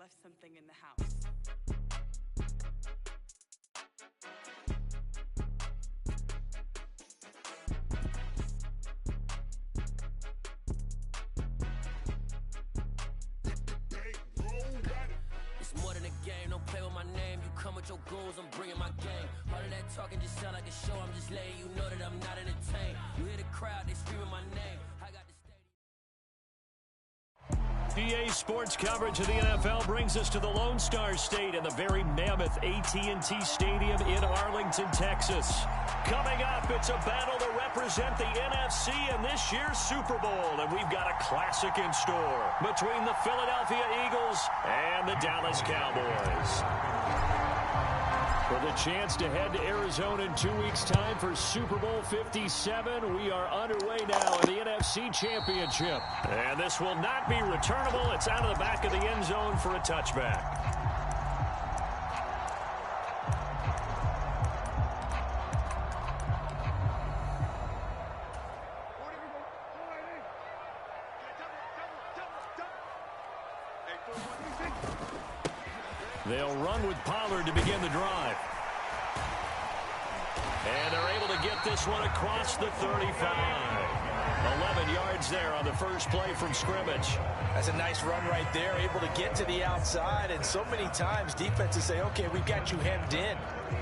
left something in the house. It's more than a game, don't play with my name. You come with your goals, I'm bringing my game. All of that talking just sound like a show, I'm just letting you know that I'm not entertained. You hear the crowd, they screaming my name. I got the stadium. EA Sports coverage of the NFL brings us to the Lone Star State and the very mammoth AT&T Stadium in Arlington, Texas. Coming up, it's a battle to represent the NFC in this year's Super Bowl, and we've got a classic in store between the Philadelphia Eagles and the Dallas Cowboys. For the chance to head to Arizona in 2 weeks' time for Super Bowl 57, we are underway now in the NFC Championship. And this will not be returnable. It's out of the back of the end zone for a touchback. They'll run with Pollard to begin the drive. And they're able to get this one across the 35. 11 yards there on the first play from scrimmage. That's a nice run right there, able to get to the outside. And so many times defenses say, okay, we've got you hemmed in.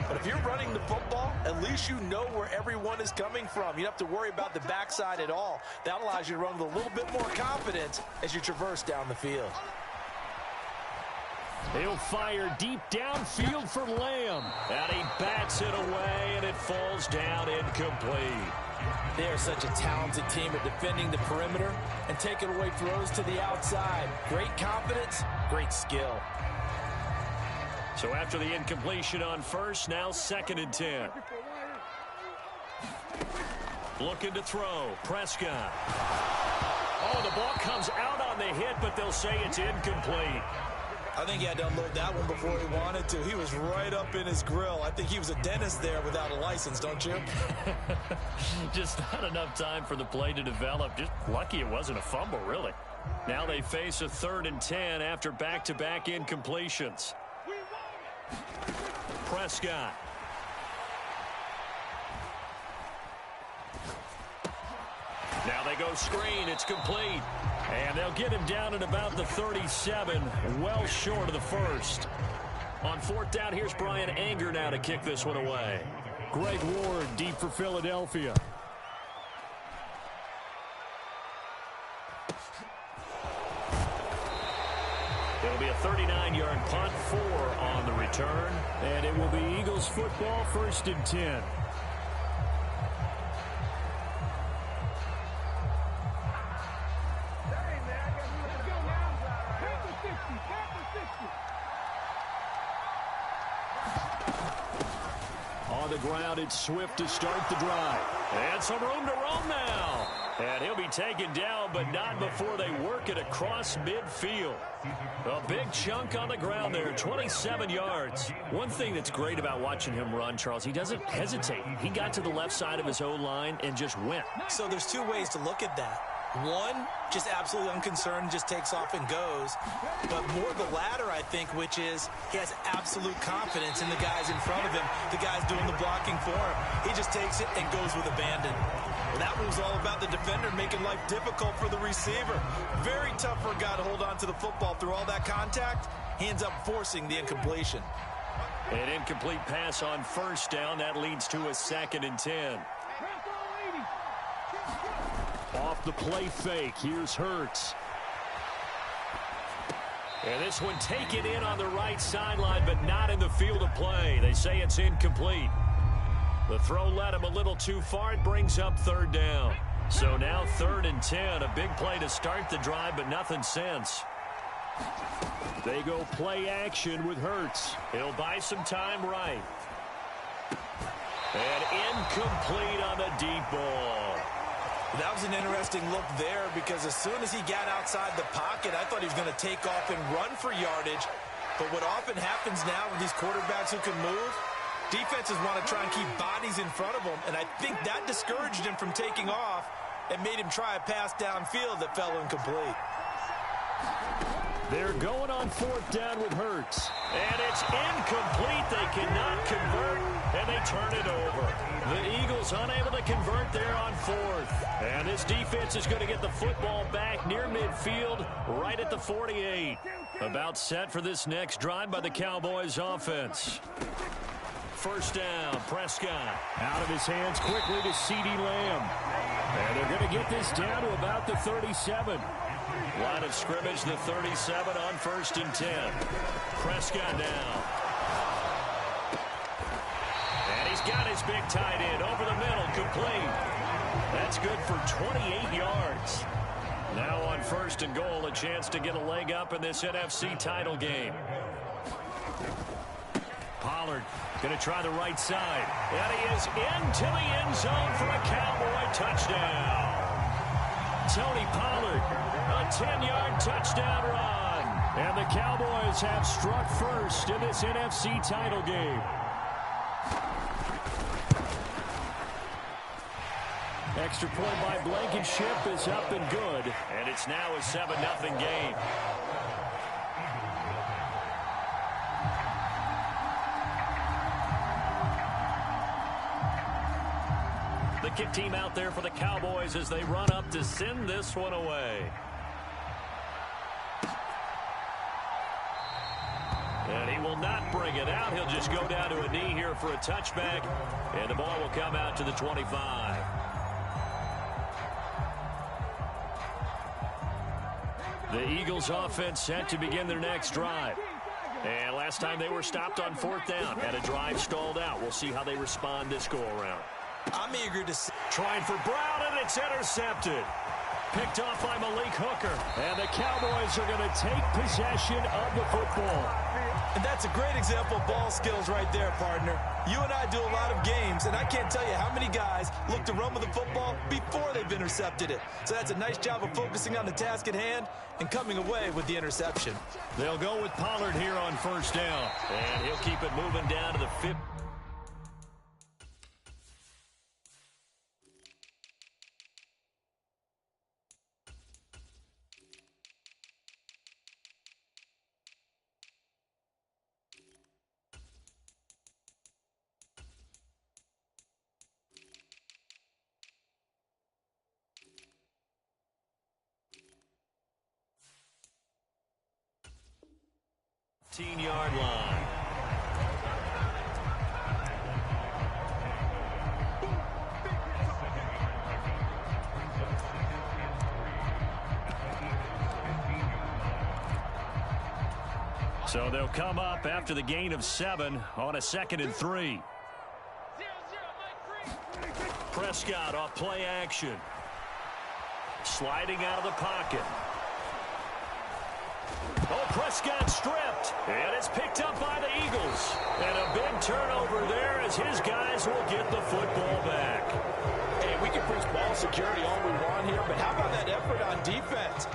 But if you're running the football, at least you know where everyone is coming from. You don't have to worry about the backside at all. That allows you to run with a little bit more confidence as you traverse down the field. He'll fire deep downfield for Lamb. And he bats it away, and it falls down incomplete. They are such a talented team at defending the perimeter and taking away throws to the outside. Great confidence, great skill. So after the incompletion on first, now 2nd and 10. Looking to throw. Prescott. Oh, the ball comes out on the hit, but they'll say it's incomplete. I think he had to unload that one before he wanted to. He was right up in his grill. I think he was a dentist there without a license, don't you? Just not enough time for the play to develop. Just lucky it wasn't a fumble, really. Now they face a 3rd and 10 after back-to-back incompletions. Prescott. Now they go screen. It's complete. And they'll get him down at about the 37, well short of the first. On 4th down, here's Brian Anger now to kick this one away. Greg Ward deep for Philadelphia. It'll be a 39-yard punt, 4 on the return. And it will be Eagles football, 1st and 10. On the ground, it's Swift to start the drive. And some room to roam now. And he'll be taken down, but not before they work it across midfield. A big chunk on the ground there, 27 yards. One thing that's great about watching him run, Charles, he doesn't hesitate. He got to the left side of his O-line and just went. So there's 2 ways to look at that. One, just absolutely unconcerned, just takes off and goes. But more the latter, I think, which is he has absolute confidence in the guys in front of him, the guys doing the blocking for him. He just takes it and goes with abandon. Well, that was all about the defender making life difficult for the receiver. Very tough for a guy to hold on to the football through all that contact. He ends up forcing the incompletion. An incomplete pass on 1st down. That leads to a 2nd and 10. Off the play fake, here's Hurts. And this one taken in on the right sideline, but not in the field of play. They say it's incomplete. The throw led him a little too far. It brings up 3rd down. So now 3rd and 10. A big play to start the drive, but nothing since. They go play action with Hurts. He'll buy some time right. And incomplete on the deep ball. That was an interesting look there because as soon as he got outside the pocket, I thought he was going to take off and run for yardage. But what often happens now with these quarterbacks who can move, defenses want to try and keep bodies in front of them. And I think that discouraged him from taking off and made him try a pass downfield that fell incomplete. They're going on 4th down with Hurts. And it's incomplete. They cannot convert, and they turn it over. The Eagles unable to convert there on 4th. And this defense is going to get the football back near midfield, right at the 48. About set for this next drive by the Cowboys offense. 1st down, Prescott. Out of his hands quickly to CeeDee Lamb. And they're going to get this down to about the 37. Line of scrimmage, the 37 on 1st and 10. Prescott now. And he's got his big tight end over the middle, complete. That's good for 28 yards. Now on 1st and goal, a chance to get a leg up in this NFC title game. Pollard going to try the right side. And he is into the end zone for a Cowboy touchdown. Tony Pollard, a 10-yard touchdown run. And the Cowboys have struck first in this NFC title game. Extra point by Blankenship is up and good. And it's now a 7-0 game. The kick team out there for the Cowboys as they run up to send this one away. And he will not bring it out. He'll just go down to a knee here for a touchback. And the ball will come out to the 25. The Eagles offense set to begin their next drive. And last time they were stopped on 4th down. Had a drive stalled out. We'll see how they respond this go-around. I'm eager to see. Trying for Brown, and it's intercepted. Picked off by Malik Hooker. And the Cowboys are going to take possession of the football. And that's a great example of ball skills right there, partner. You and I do a lot of games, and I can't tell you how many guys look to run with the football before they've intercepted it. So that's a nice job of focusing on the task at hand and coming away with the interception. They'll go with Pollard here on 1st down. And he'll keep it moving down to the 50. Yard line. So they'll come up after the gain of 7 on a 2nd and 3. Prescott off play action. Sliding out of the pocket. Oh, Prescott stripped, and it's picked up by the Eagles. And a big turnover there as his guys will get the football back. Hey, we can preach ball security all we want here, but how about that effort on defense?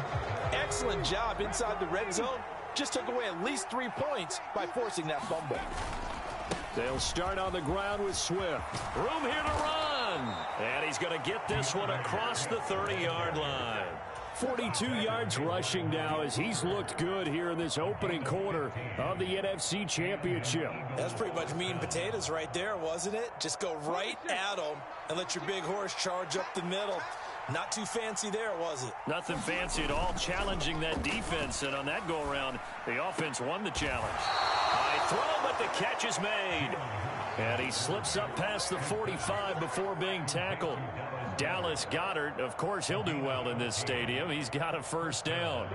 Excellent job inside the red zone. Just took away at least 3 points by forcing that fumble. They'll start on the ground with Swift. Room here to run. And he's going to get this one across the 30-yard line. 42 yards rushing now as he's looked good here in this opening quarter of the NFC Championship. That's pretty much meat and potatoes right there, wasn't it? Just go right at them and let your big horse charge up the middle. Not too fancy there, was it? Nothing fancy at all, challenging that defense. And on that go-around, the offense won the challenge. High throw, but the catch is made. And he slips up past the 45 before being tackled. Dallas Goedert, of course, he'll do well in this stadium. He's got a 1st down.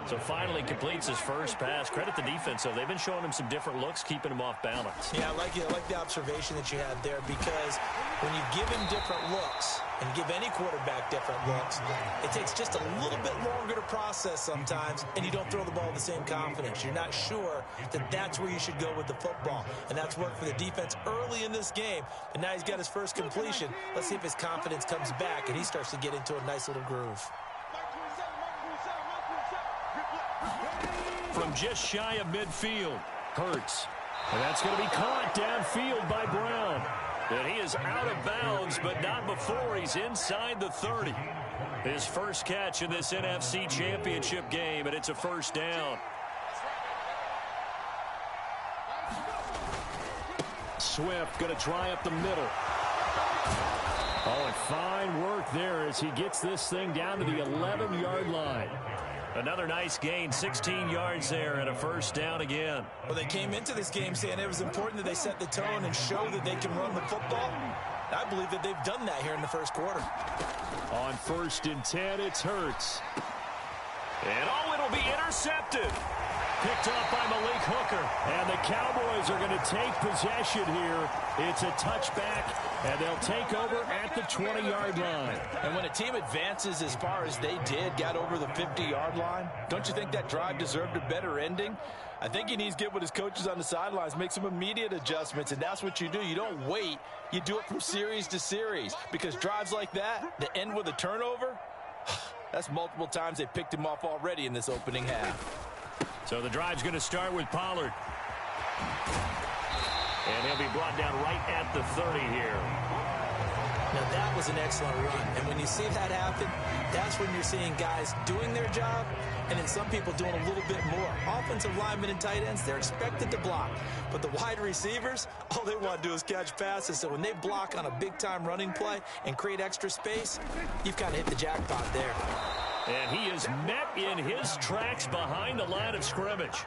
So finally completes his first pass. Credit the defense, though. They've been showing him some different looks, keeping him off balance. Yeah, I like it. I like the observation that you had there, because when you give him different looks and give any quarterback different looks, it takes just a little bit longer to process sometimes, and you don't throw the ball with the same confidence. You're not sure that that's where you should go with the football, and that's worked for the defense early in this game. And now he's got his first completion. Let's see if his confidence comes back and he starts to get into a nice little groove. From just shy of midfield, Hurts. And that's going to be caught downfield by Brown. And he is out of bounds, but not before he's inside the 30. His first catch in this NFC Championship game, and it's a first down. Swift going to try up the middle. Oh, and fine work there as he gets this thing down to the 11-yard line. Another nice gain, 16 yards there, and a first down again. Well, they came into this game saying it was important that they set the tone and show that they can run the football. I believe that they've done that here in the first quarter. On 1st and 10, it's Hurts. And oh, it'll be intercepted. Picked up by Malik Hooker. And the Cowboys are going to take possession here. It's a touchback, and they'll take over at the 20-yard line. And when a team advances as far as they did, got over the 50-yard line, don't you think that drive deserved a better ending? I think he needs to get with his coaches on the sidelines, make some immediate adjustments, and that's what you do. You don't wait. You do it from series to series, because drives like that end with a turnover, that's multiple times they picked him off already in this opening half. So the drive's going to start with Pollard. And he'll be brought down right at the 30 here. Now, that was an excellent run. And when you see that happen, that's when you're seeing guys doing their job and then some people doing a little bit more. Offensive linemen and tight ends, they're expected to block. But the wide receivers, all they want to do is catch passes. So when they block on a big-time running play and create extra space, you've kind of hit the jackpot there. And he is met in his tracks behind the line of scrimmage.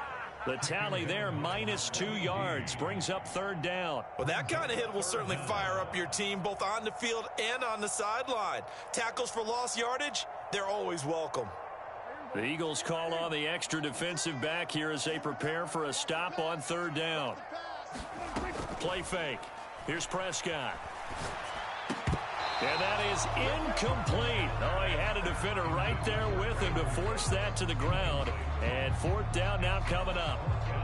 The tally there, -2 yards, brings up 3rd down. Well, that kind of hit will certainly fire up your team, both on the field and on the sideline. Tackles for lost yardage, they're always welcome. The Eagles call on the extra defensive back here as they prepare for a stop on 3rd down. Play fake. Here's Prescott. And that is incomplete. Oh, he had a defender right there with him to force that to the ground. And 4th down now coming up.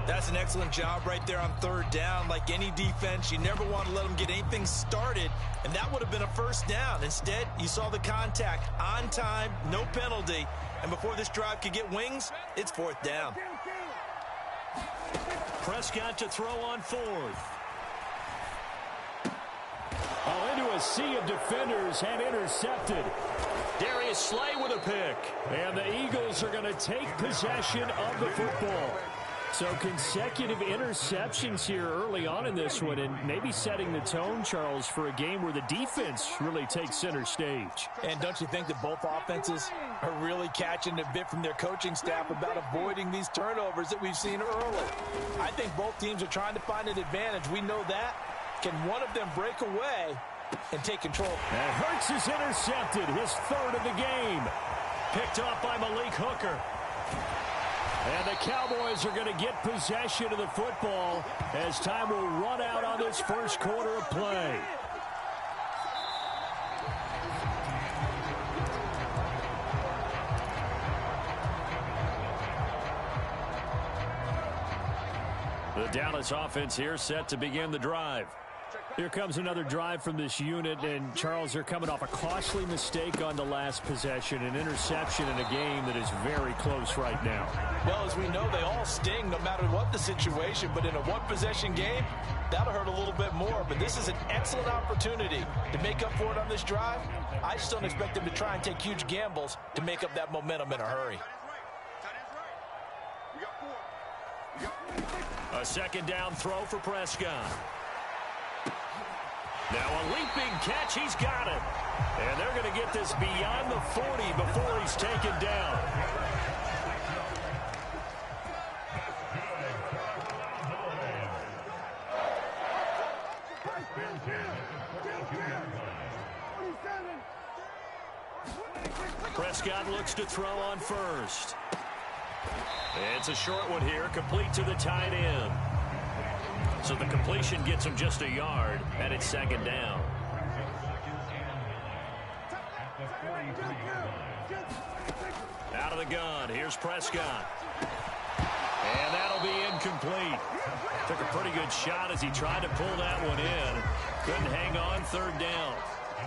That's an excellent job right there on 3rd down. Like any defense, you never want to let them get anything started, and that would have been a first down. Instead, you saw the contact on time, no penalty, and before this drive could get wings, it's 4th down. Prescott to throw on 4th. Oh, into a sea of defenders and intercepted. Darius Slay with a pick. And the Eagles are going to take possession of the football. So consecutive interceptions here early on in this one, and maybe setting the tone, Charles, for a game where the defense really takes center stage. And don't you think that both offenses are really catching a bit from their coaching staff about avoiding these turnovers that we've seen early? I think both teams are trying to find an advantage. We know that. Can one of them break away and take control? And Hurts is intercepted, his 3rd of the game. Picked off by Malik Hooker. And the Cowboys are going to get possession of the football as time will run out on this first quarter of play. The Dallas offense here set to begin the drive. Here comes another drive from this unit, and Charles, they're coming off a costly mistake on the last possession, an interception in a game that is very close right now. Well, as we know, they all sting no matter what the situation, but in a one-possession game, that'll hurt a little bit more. But this is an excellent opportunity to make up for it on this drive. I just don't expect them to try and take huge gambles to make up that momentum in a hurry. A 2nd down throw for Prescott. Now a leaping catch, he's got it. And they're going to get this beyond the 40 before he's taken down. Prescott looks to throw on 1st. It's a short one here, complete to the tight end. So the completion gets him just a yard, and it's 2nd down. Out of the gun, here's Prescott. And that'll be incomplete. Took a pretty good shot as he tried to pull that one in. Couldn't hang on, 3rd down.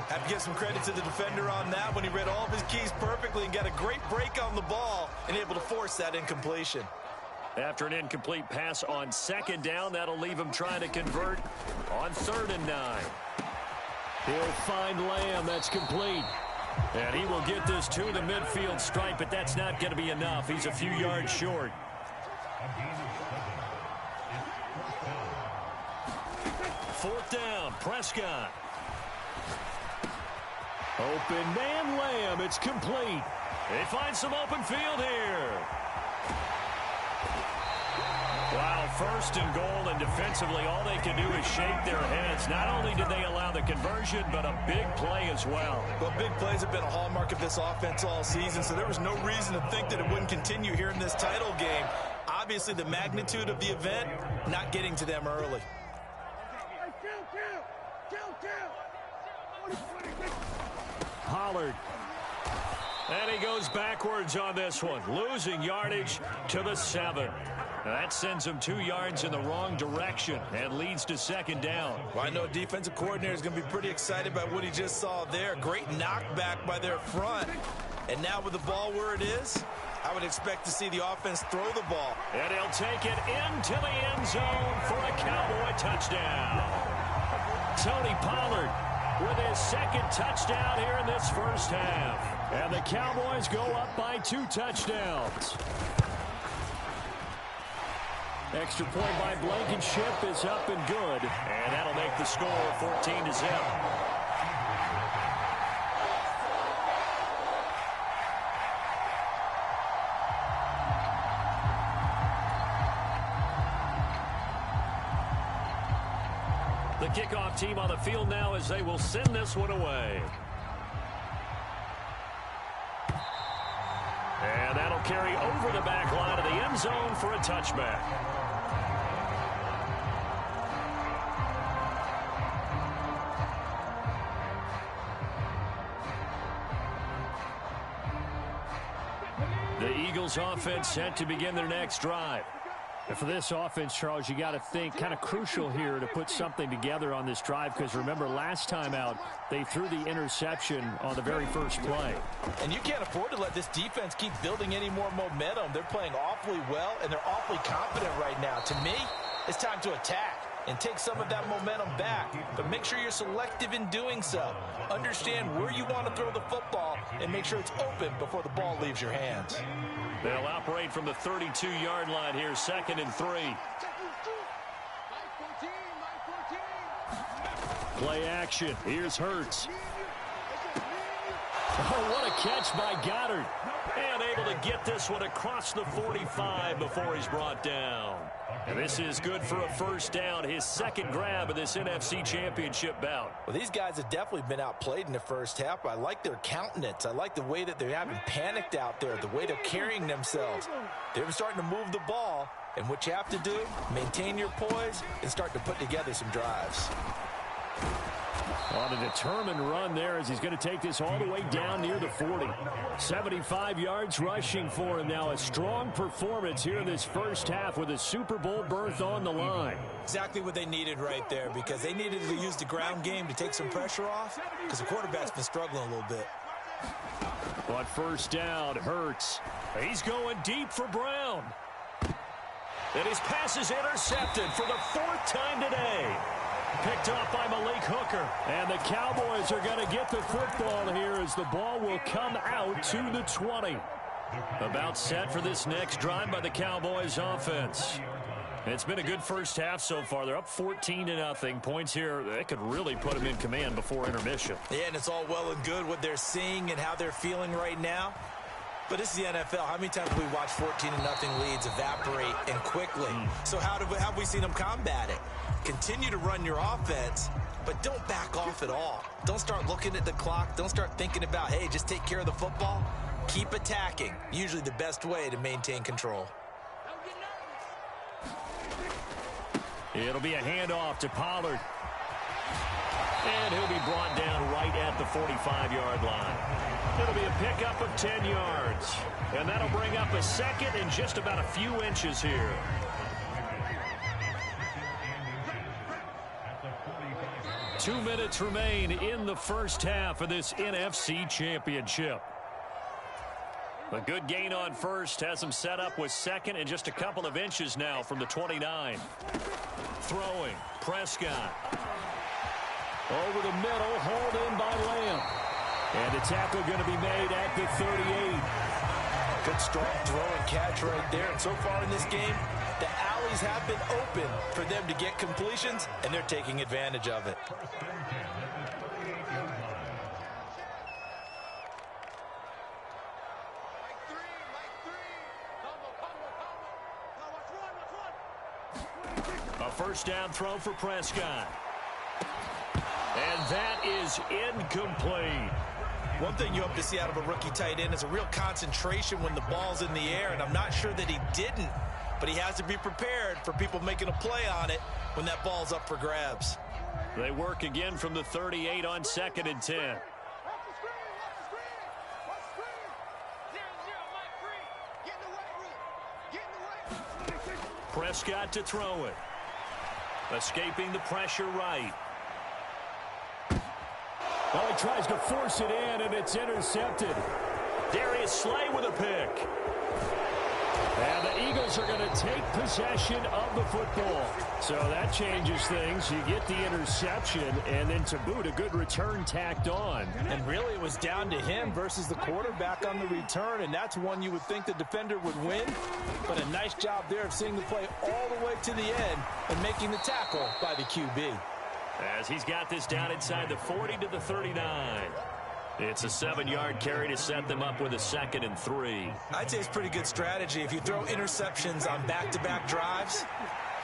Have to give some credit to the defender on that when he read all of his keys perfectly and got a great break on the ball and able to force that incompletion. After an incomplete pass on 2nd down, that'll leave him trying to convert on 3rd and 9. He'll find Lamb. That's complete. And he will get this to the midfield stripe, but that's not going to be enough. He's a few yards short. Fourth down, Prescott. Open man, Lamb. It's complete. They find some open field here. Wow, first and goal, and defensively all they can do is shake their heads. Not only did they allow the conversion, but a big play as well. Well, big plays have been a hallmark of this offense all season, so there was no reason to think that it wouldn't continue here in this title game. Obviously, the magnitude of the event not getting to them early. Pollard. And he goes backwards on this one, losing yardage to the 7. That sends him 2 yards in the wrong direction and leads to second down. Well, I know defensive coordinator is going to be pretty excited by what he just saw there. Great knockback by their front. And now with the ball where it is, I would expect to see the offense throw the ball. And he'll take it into the end zone for a Cowboy touchdown. Tony Pollard with his second touchdown here in this first half. And the Cowboys go up by 2 touchdowns. Extra point by Blankenship is up and good. And that'll make the score 14-0. The kickoff team on the field now as they will send this one away. And that'll carry over the back line of the end zone for a touchback. The Eagles offense set to begin their next drive. And for this offense, Charles, you got to think kind of crucial here to put something together on this drive, because remember last time out they threw the interception on the very first play. And you can't afford to let this defense keep building any more momentum. They're playing awfully well, and they're awfully confident right now. To me, it's time to attack and take some of that momentum back. But make sure you're selective in doing so. Understand where you want to throw the football and make sure it's open before the ball leaves your hands. They'll operate from the 32-yard line here, 2nd and 3. Play action. Here's Hurts. Oh, what a catch by Goddard. And able to get this one across the 45 before he's brought down. And this is good for a first down, his second grab of this NFC Championship bout. Well, these guys have definitely been outplayed in the first half. I like their countenance. I like the way that they're having panicked out there, the way they're carrying themselves. They're starting to move the ball, and what you have to do, maintain your poise and start to put together some drives. On a determined run there as he's going to take this all the way down near the 40. 75 yards rushing for him now. A strong performance here in this first half with a Super Bowl berth on the line. Exactly what they needed right there, because they needed to use the ground game to take some pressure off, because the quarterback's been struggling a little bit. On first down, Hurts. He's going deep for Brown. And his pass is intercepted for the 4th time today. Picked up by Malik Hooker. And the Cowboys are going to get the football here as the ball will come out to the 20. About set for this next drive by the Cowboys offense. It's been a good first half so far. They're up 14-0. Points here, they could really put them in command before intermission. Yeah, and it's all well and good what they're seeing and how they're feeling right now. But this is the NFL. How many times have we watched 14-0 leads evaporate and quickly? So how have we seen them combat it? Continue to run your offense, but don't back off at all. Don't start looking at the clock. Don't start thinking about, hey, just take care of the football. Keep attacking. Usually the best way to maintain control. It'll be a handoff to Pollard. And he'll be brought down right at the 45-yard line. It'll be a pickup of 10 yards. And that'll bring up a second and just about a few inches here. Two minutes remain in the first half of this NFC Championship. A good gain on first has him set up with second and just a couple of inches now from the 29. Throwing, Prescott. Over the middle, hauled in by Lamb. And the tackle going to be made at the 38. Good strong throw and catch right there. And so far in this game, the alleys have been open for them to get completions, and they're taking advantage of it. A first down throw for Prescott. And that is incomplete. One thing you hope to see out of a rookie tight end is a real concentration when the ball's in the air, and I'm not sure that he didn't, but he has to be prepared for people making a play on it when that ball's up for grabs. They work again from the 38 on 2nd and 10. Prescott to throw it. Escaping the pressure right. Well, he tries to force it in, and it's intercepted. Darius Slay with a pick. And the Eagles are going to take possession of the football. So that changes things. You get the interception, and then to boot, a good return tacked on. And really, it was down to him versus the quarterback on the return, and that's one you would think the defender would win. But a nice job there of seeing the play all the way to the end and making the tackle by the QB. As he's got this down inside the 40 to the 39. It's a 7-yard carry to set them up with a 2nd and 3. I'd say it's pretty good strategy. If you throw interceptions on back-to-back drives,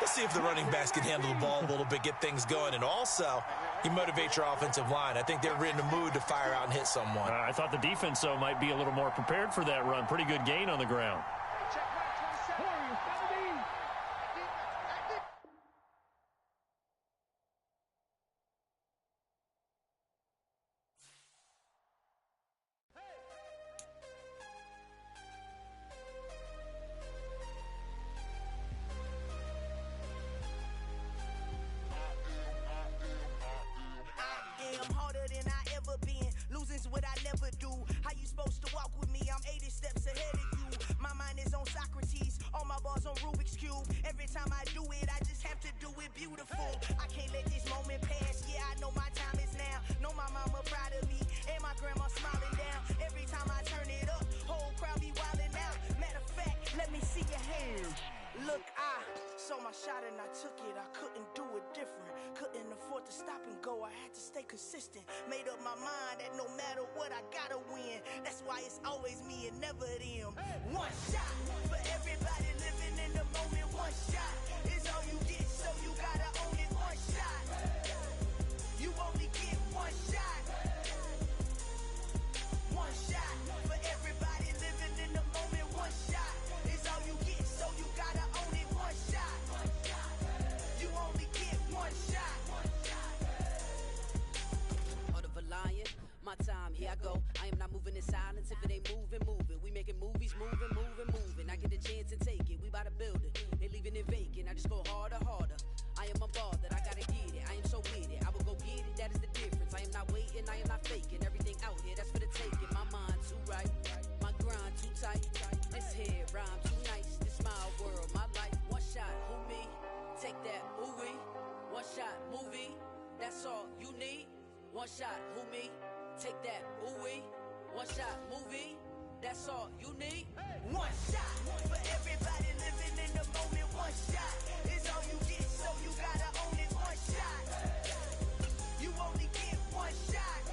let's see if the running backs can handle the ball a little bit, get things going. And also, you motivate your offensive line. I think they're in the mood to fire out and hit someone. I thought the defense, though, might be a little more prepared for that run. Pretty good gain on the ground. Consistent, made up my mind that no matter what I gotta win. That's why it's always me and never them. One shot for everybody living in the moment. One shot is all you get, so you gotta own it. One shot, you only get one shot. One shot for everybody living in the moment. One shot is all you get, so you gotta own it. One shot, you only get one shot. My time, here I go. I am not moving in silence. If it ain't moving, move it. We making movies, moving. I get a chance and take it. We bout to build it. They leaving it vacant. I just go harder. I am a ball that I gotta get it. I am so with it. I will go get it. That is the difference. I am not waiting. I am not faking. Everything out here, that's for the taking. My mind too right. My grind too tight. This head rhyme too nice. This my world, my life. One shot, who me? Take that, ooh wee. One shot, movie. That's all you need. One shot, who me? Take that, ooh-wee, one shot, movie, that's all you need. One shot for everybody living in the moment. One shot is all you get, so you gotta own it. One shot, you only get one shot.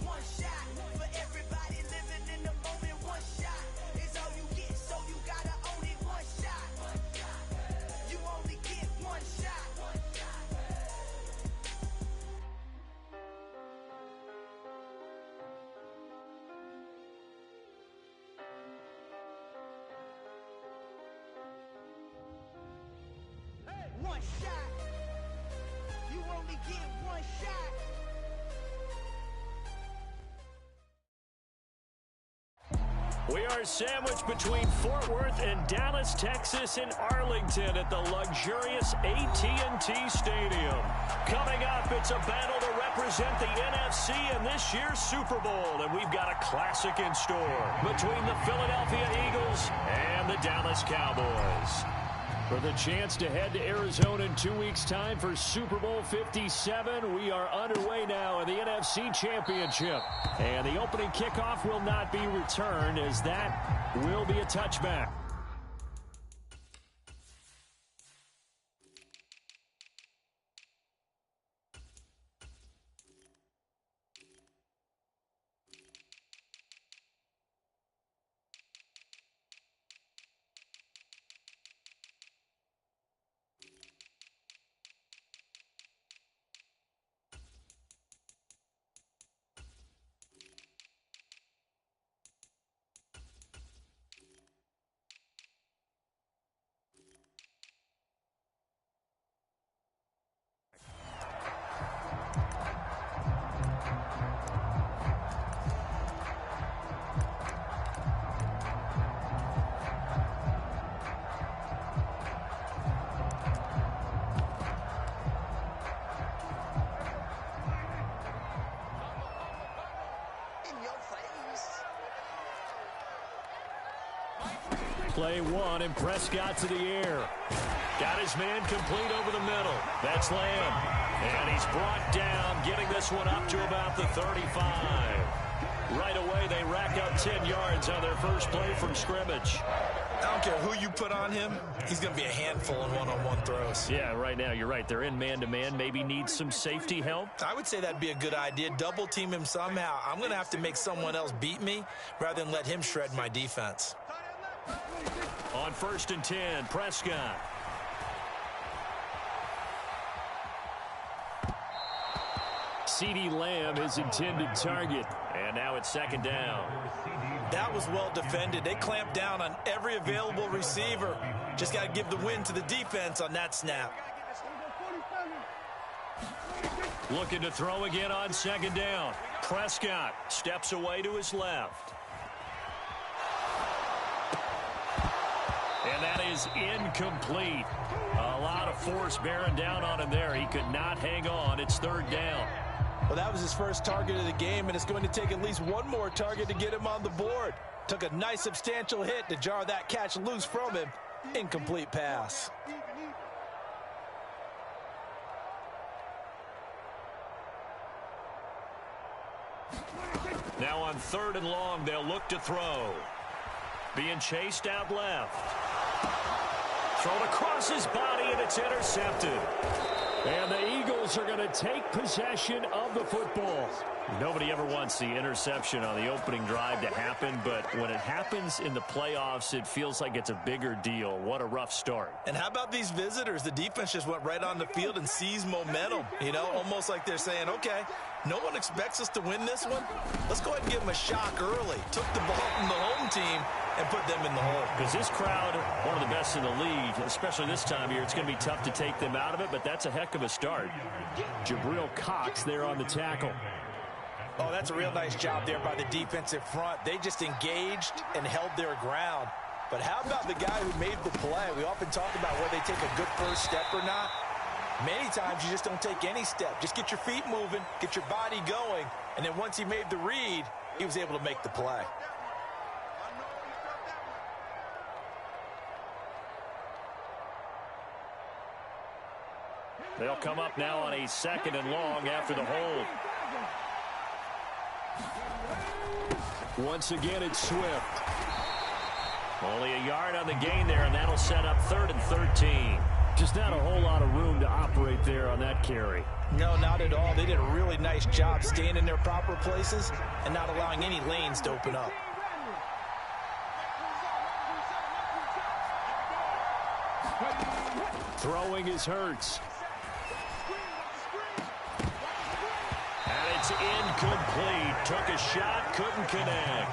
One shot for everybody living in the moment. One shot is all you get, so you gotta own it. One shot, you only get one shot. One shot. You only get one shot. We are sandwiched between Fort Worth and Dallas, Texas, and Arlington at the luxurious AT&T Stadium. Coming up, it's a battle to represent the NFC in this year's Super Bowl, and we've got a classic in store between the Philadelphia Eagles and the Dallas Cowboys. For the chance to head to Arizona in 2 weeks' time for Super Bowl 57, we are underway now in the NFC Championship. And the opening kickoff will not be returned, as that will be a touchback. Play one, and Prescott to the air. Got his man complete over the middle. That's Lamb. And he's brought down, getting this one up to about the 35. Right away, they rack up 10 yards on their first play from scrimmage. I don't care who you put on him, he's going to be a handful in one-on-one throws. Yeah, right now, you're right. They're in man-to-man, maybe need some safety help. I would say that'd be a good idea. Double team him somehow. I'm going to have to make someone else beat me rather than let him shred my defense. On 1st and 10, Prescott. CeeDee Lamb is intended target. And now it's 2nd down. That was well defended. They clamped down on every available receiver. Just got to give the win to the defense on that snap. Looking to throw again on 2nd down. Prescott steps away to his left. And that is incomplete. A lot of force bearing down on him there. He could not hang on. It's 3rd down. Well, that was his first target of the game, and it's going to take at least one more target to get him on the board. Took a nice substantial hit to jar that catch loose from him. Incomplete pass. Now on 3rd and long, they'll look to throw. Being chased out left. Thrown across his body, and it's intercepted. And the Eagles are going to take possession of the football. Nobody ever wants the interception on the opening drive to happen, but when it happens in the playoffs, it feels like it's a bigger deal. What a rough start. And how about these visitors? The defense just went right on the field and seized momentum. You know, almost like they're saying, okay, no one expects us to win this one. Let's go ahead and give them a shock early. Took the ball from the home team and put them in the hole. Because this crowd, one of the best in the league, especially this time of year, it's going to be tough to take them out of it, but that's a heck of a start. Jabril Cox there on the tackle. Oh, that's a real nice job there by the defensive front. They just engaged and held their ground. But how about the guy who made the play? We often talk about whether they take a good first step or not. Many times you just don't take any step. Just get your feet moving, get your body going, and then once he made the read, he was able to make the play. They'll come up now on a 2nd and long after the hold. Once again, it's Swift. Only a yard on the gain there, and that'll set up 3rd and 13. Just not a whole lot of room to operate there on that carry. No, not at all. They did a really nice job staying in their proper places and not allowing any lanes to open up. Throwing is Hurts. And it's incomplete. Took a shot, couldn't connect.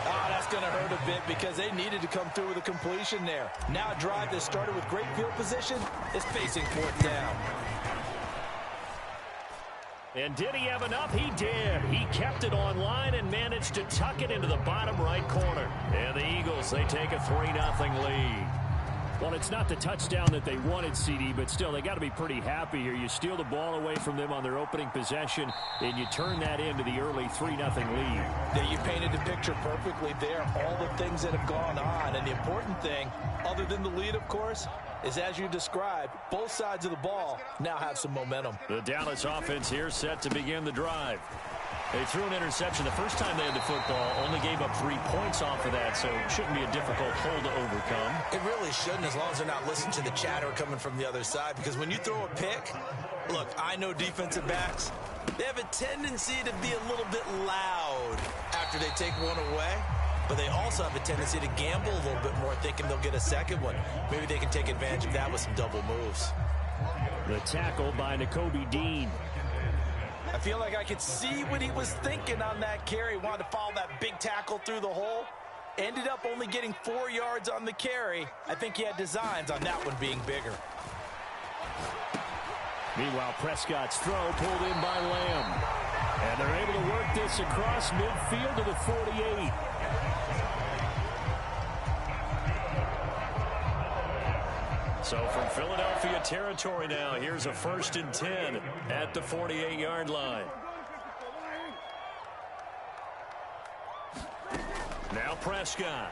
Oh, that's going to hurt a bit because they needed to come through with a completion there. Now a drive that started with great field position is facing 4th down. And did he have enough? He did. He kept it on line and managed to tuck it into the bottom right corner. And the Eagles, they take a 3-0 lead. Well, it's not the touchdown that they wanted, CD, but still, they got to be pretty happy here. You steal the ball away from them on their opening possession, and you turn that into the early 3-0 lead. Yeah, you painted the picture perfectly there. All the things that have gone on, and the important thing, other than the lead, of course, is, as you described, both sides of the ball now have some momentum. The Dallas offense here set to begin the drive. They threw an interception the first time they had the football, only gave up 3 points off of that, so it shouldn't be a difficult hole to overcome. It really shouldn't, as long as they're not listening to the chatter coming from the other side, because when you throw a pick, look, I know defensive backs, they have a tendency to be a little bit loud after they take one away, but they also have a tendency to gamble a little bit more, thinking they'll get a second one. Maybe they can take advantage of that with some double moves. The tackle by Nakobe Dean. I feel like I could see what he was thinking on that carry. Wanted to follow that big tackle through the hole. Ended up only getting 4 yards on the carry. I think he had designs on that one being bigger. Meanwhile, Prescott's throw pulled in by Lamb. And they're able to work this across midfield to the 48. So from Philadelphia territory now, here's a 1st and 10 at the 48-yard line. Now Prescott.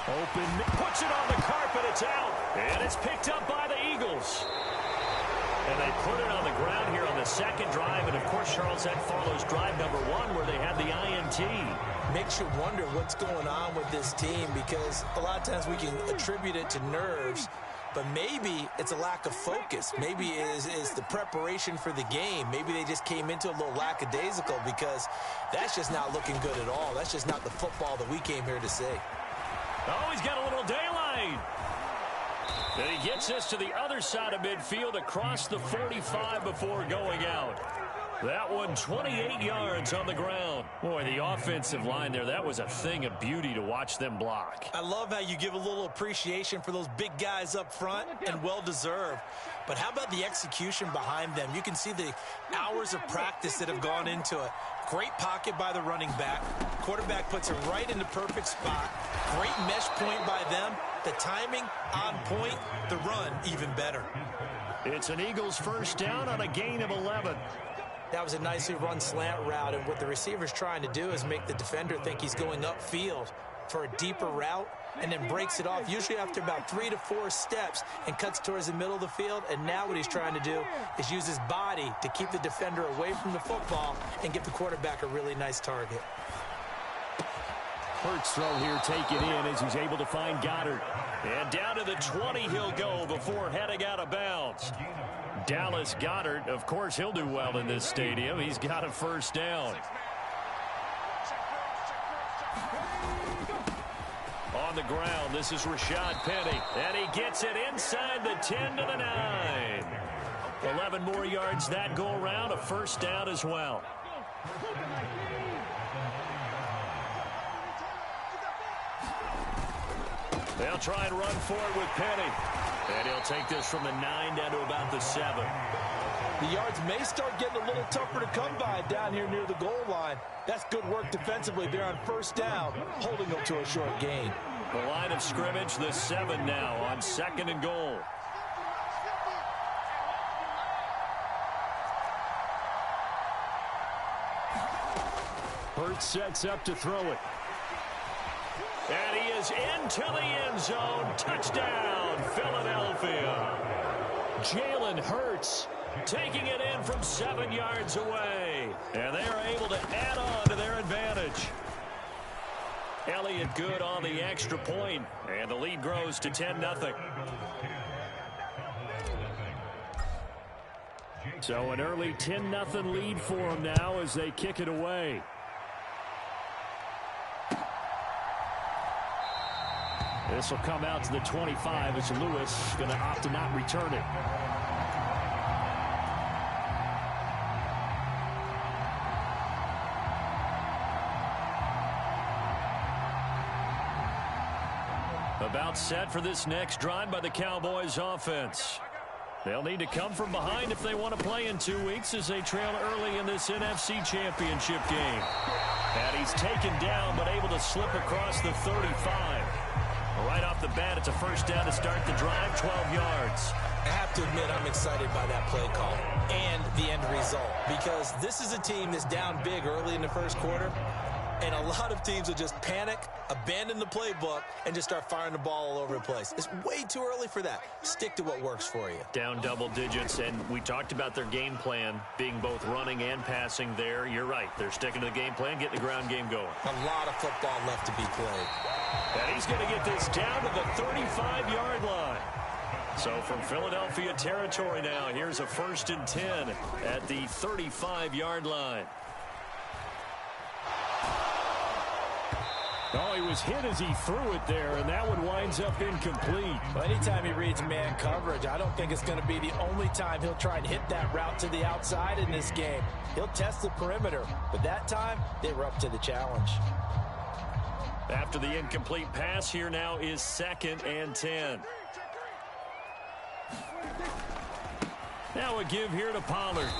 Open, puts it on the carpet, it's out. And it's picked up by the Eagles. And they put it on the ground here on the second drive. And, of course, Charles, that follows drive number 1 where they had the INT. Makes you wonder what's going on with this team, because a lot of times we can attribute it to nerves, but maybe it's a lack of focus. Maybe it is the preparation for the game. Maybe they just came into a little lackadaisical, because that's just not looking good at all. That's just not the football that we came here to see. Oh, he's got a little daylight. And he gets this to the other side of midfield across the 45 before going out. That one 28 yards on the ground. Boy, the offensive line there, that was a thing of beauty to watch them block. I love how you give a little appreciation for those big guys up front, and well-deserved. But how about the execution behind them? You can see the hours of practice that have gone into it. Great pocket by the running back. Quarterback puts it right in the perfect spot. Great mesh point by them. The timing on point. The run even better. It's an Eagles 1st down on a gain of 11. That was a nicely run slant route, and what the receiver's trying to do is make the defender think he's going upfield for a deeper route, and then breaks it off, usually after about 3 to 4 steps, and cuts towards the middle of the field. And now what he's trying to do is use his body to keep the defender away from the football and give the quarterback a really nice target. Hurts throw here taken in as he's able to find Goddard. And down to the 20 he'll go before heading out of bounds. Dallas Goddard, of course, he'll do well in this stadium. He's got a 1st down. On the ground, this is Rashad Penny. And he gets it inside the 10 to the 9. 11 more yards that go around, a 1st down as well. They'll try and run for it with Penny. And he'll take this from the 9 down to about the 7. The yards may start getting a little tougher to come by down here near the goal line. That's good work defensively there on 1st down, holding them to a short gain. The line of scrimmage, the 7 now on 2nd and goal. Hurts sets up to throw it. And he is into the end zone. Touchdown, Philadelphia. Jalen Hurts taking it in from 7 yards away. And they are able to add on to their advantage. Elliott good on the extra point, and the lead grows to 10-0. So an early 10-0 lead for them now as they kick it away. This will come out to the 25 as Lewis going to opt to not return it. About set for this next drive by the Cowboys offense. They'll need to come from behind if they want to play in 2 weeks as they trail early in this NFC Championship game. And he's taken down but able to slip across the 35. Right off the bat, it's a 1st down to start the drive, 12 yards. I have to admit I'm excited by that play call and the end result, because this is a team that's down big early in the 1st quarter. And a lot of teams will just panic, abandon the playbook, and just start firing the ball all over the place. It's way too early for that. Stick to what works for you. Down double digits, and we talked about their game plan being both running and passing there. You're right. They're sticking to the game plan, getting the ground game going. A lot of football left to be played. And he's going to get this down to the 35-yard line. So from Philadelphia territory now, here's a 1st and 10 at the 35-yard line. Oh, he was hit as he threw it there, and that one winds up incomplete. Well, anytime he reads man coverage, I don't think it's going to be the only time he'll try and hit that route to the outside in this game. He'll test the perimeter, but that time they were up to the challenge. After the incomplete pass, here now is 2nd and 10. Now a give here to Pollard.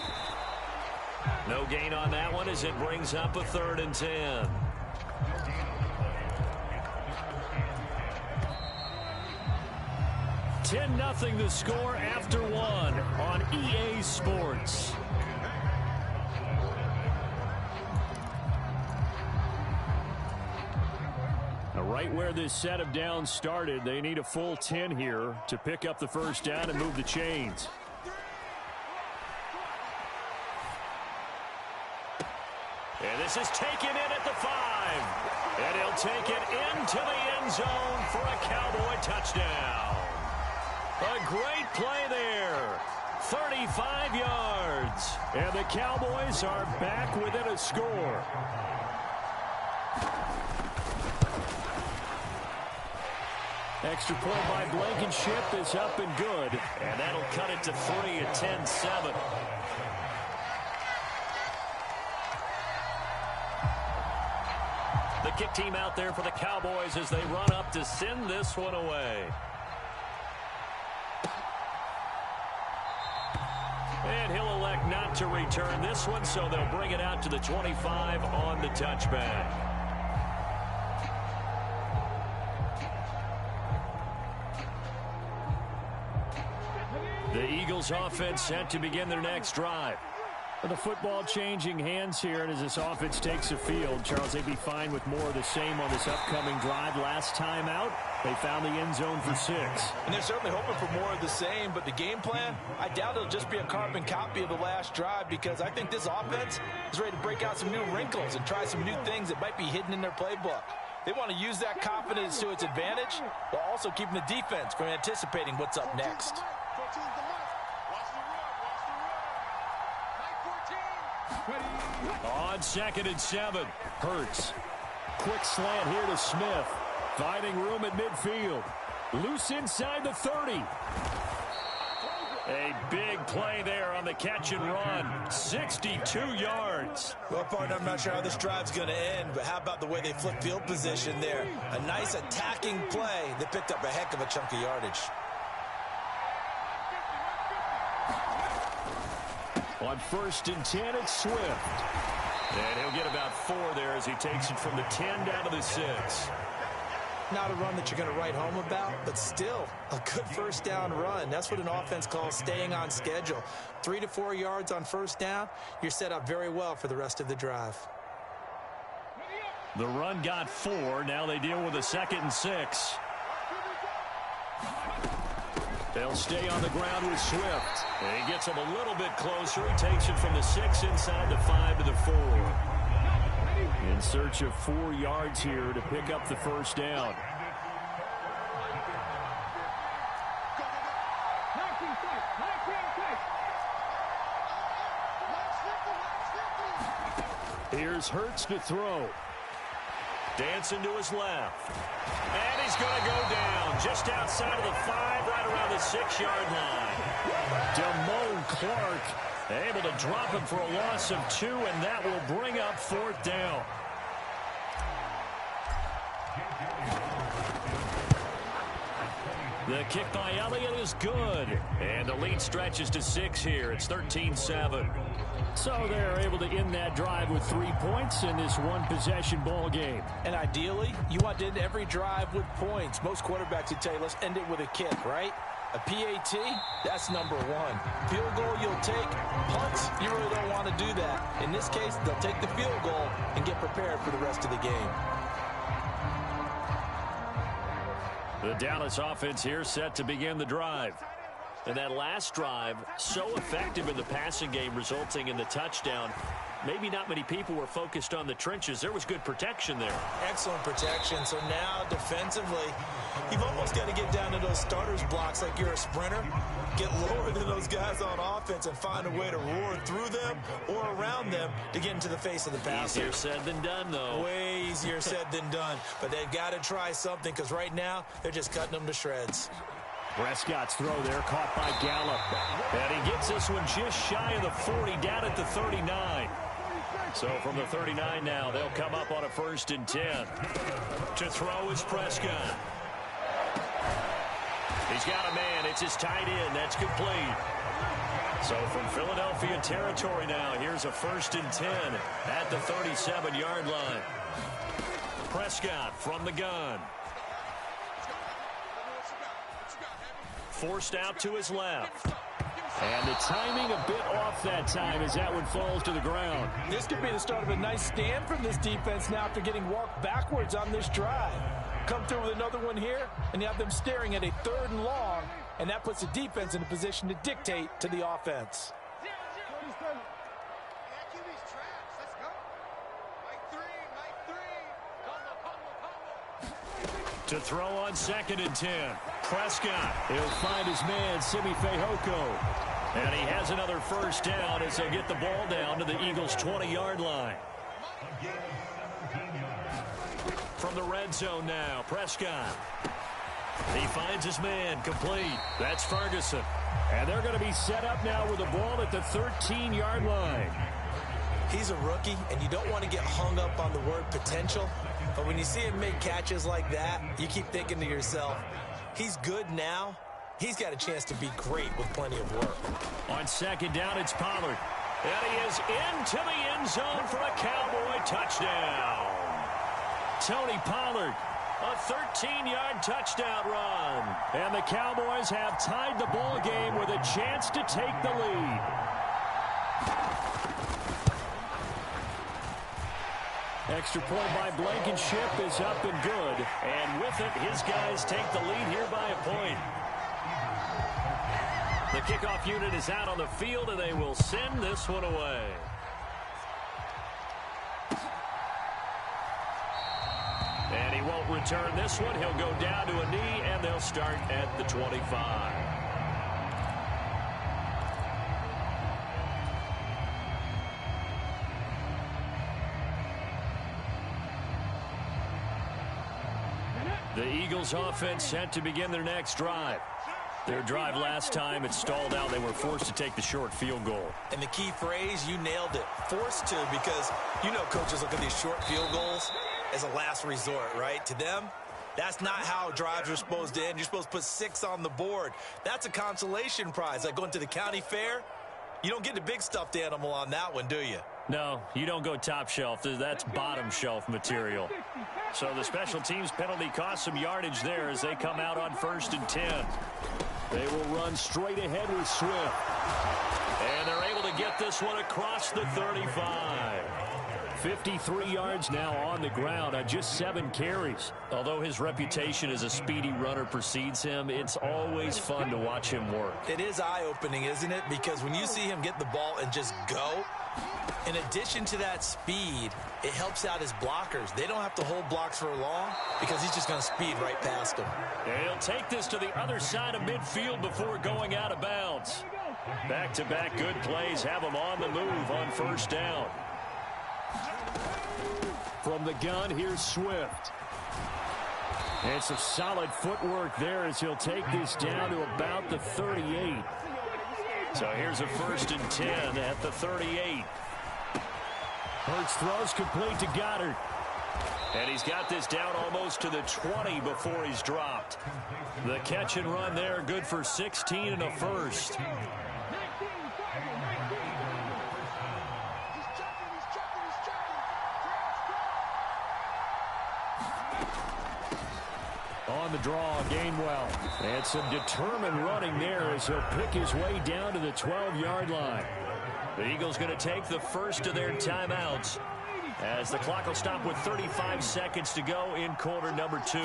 No gain on that one as it brings up a 3rd and 10. $10-0 the score after one on EA Sports. Now right where this set of downs started, they need a full 10 here to pick up the 1st down and move the chains. And this is taken in at the 5. And he'll take it into the end zone for a Cowboy touchdown. A great play there. 35 yards. And the Cowboys are back within a score. Extra point by Blankenship is up and good. And that'll cut it to 3 at 10-7. The kick team out there for the Cowboys as they run up to send this one away. And he'll elect not to return this one, so they'll bring it out to the 25 on the touchback. The Eagles offense set to begin their next drive. The football changing hands here, and as this offense takes the field, Charles, they'd be fine with more of the same on this upcoming drive. Last time out, they found the end zone for 6. And they're certainly hoping for more of the same, but the game plan, I doubt it'll just be a carbon copy of the last drive, because I think this offense is ready to break out some new wrinkles and try some new things that might be hidden in their playbook. They want to use that confidence to its advantage, while also keeping the defense from anticipating what's up next. On 2nd and 7, Hurts. Quick slant here to Smith. Finding room at midfield. Loose inside the 30. A big play there on the catch and run. 62 yards. Well, partner, I'm not sure how this drive's going to end, but how about the way they flip field position there? A nice attacking play that picked up a heck of a chunk of yardage. On 1st and 10, it's Swift. And he'll get about 4 there as he takes it from the 10 down to the 6. Not a run that you're going to write home about, but still a good 1st down run. That's what an offense calls staying on schedule. 3 to 4 yards on 1st down, you're set up very well for the rest of the drive. The run got 4. Now they deal with a 2nd and 6. They'll stay on the ground with Swift. And he gets him a little bit closer. He takes it from the 6 inside the 5 to the 4. In search of 4 yards here to pick up the 1st down. Here's Hurts to throw. Dancing to his left. And he's going to go down just outside of the 5, right around the 6-yard line. Damone Clark able to drop him for a loss of 2, and that will bring up 4th down. The kick by Elliott is good. And the lead stretches to 6 here. It's 13-7. So they're able to end that drive with 3 points in this one-possession ball game. And ideally, you want to end every drive with points. Most quarterbacks would tell you, let's end it with a kick, right? A PAT, that's number one. Field goal you'll take. Punts, you really don't want to do that. In this case, they'll take the field goal and get prepared for the rest of the game. The Dallas offense here set to begin the drive. And that last drive, so effective in the passing game, resulting in the touchdown. Maybe not many people were focused on the trenches. There was good protection there. Excellent protection. So now defensively, you've almost got to get down to those starters blocks like you're a sprinter. Get lower than those guys on offense and find a way to roar through them or around them to get into the face of the passer. Easier said than done, though. Way easier said than done. But they've got to try something because right now they're just cutting them to shreds. Prescott's throw there caught by Gallup. And he gets this one just shy of the 40, down at the 39. So from the 39 now, they'll come up on a 1st and 10. To throw is Prescott. He's got a man. It's his tight end. That's complete. So from Philadelphia territory now, here's a 1st and 10 at the 37-yard line. Prescott from the gun. Forced out to his left. And the timing a bit off that time as that one falls to the ground. This could be the start of a nice stand from this defense now after getting walked backwards on this drive. Come through with another one here, and you have them staring at a 3rd and long, and that puts the defense in a position to dictate to the offense. To throw on 2nd and 10. Prescott. He'll find his man, Simi Fehoko. And he has another 1st down as they'll get the ball down to the Eagles' 20-yard line. From the red zone now, Prescott. He finds his man, complete. That's Ferguson. And they're going to be set up now with the ball at the 13-yard line. He's a rookie, and you don't want to get hung up on the word potential. But when you see him make catches like that, you keep thinking to yourself, he's good now. He's got a chance to be great with plenty of work. On 2nd down, it's Pollard. And he is into the end zone for a Cowboy touchdown. Tony Pollard, a 13-yard touchdown run. And the Cowboys have tied the ball game with a chance to take the lead. Extra point by Blankenship is up and good. And with it, his guys take the lead here by a point. The kickoff unit is out on the field, and they will send this one away. And he won't return this one. He'll go down to a knee, and they'll start at the 25. The Eagles offense set to begin their next drive. Their drive last time, it stalled out. They were forced to take the short field goal. And the key phrase, you nailed it. Forced to, because you know coaches look at these short field goals as a last resort, right? To them, that's not how drives are supposed to end. You're supposed to put 6 on the board. That's a consolation prize. Like going to the county fair, you don't get the big stuffed animal on that one, do you? No, you don't go top shelf. That's bottom shelf material. So the special teams penalty cost some yardage there as they come out on 1st and 10. They will run straight ahead with Swift. And they're able to get this one across the 35. 53 yards now on the ground on just 7 carries. Although his reputation as a speedy runner precedes him, it's always fun to watch him work. It is eye-opening, isn't it? Because when you see him get the ball and just go, in addition to that speed, it helps out his blockers. They don't have to hold blocks for long because he's just going to speed right past them. He'll take this to the other side of midfield before going out of bounds. Back-to-back good plays have him on the move on 1st down. From the gun, here's Swift. And some solid footwork there as he'll take this down to about the 38. So here's a 1st and 10 at the 38. Hurts throws complete to Goddard. And he's got this down almost to the 20 before he's dropped. The catch and run there, good for 16 and a 1st. On the draw, Gainwell. And some determined running there as he'll pick his way down to the 12-yard line. The Eagles going to take the first of their timeouts as the clock will stop with 35 seconds to go in quarter number 2.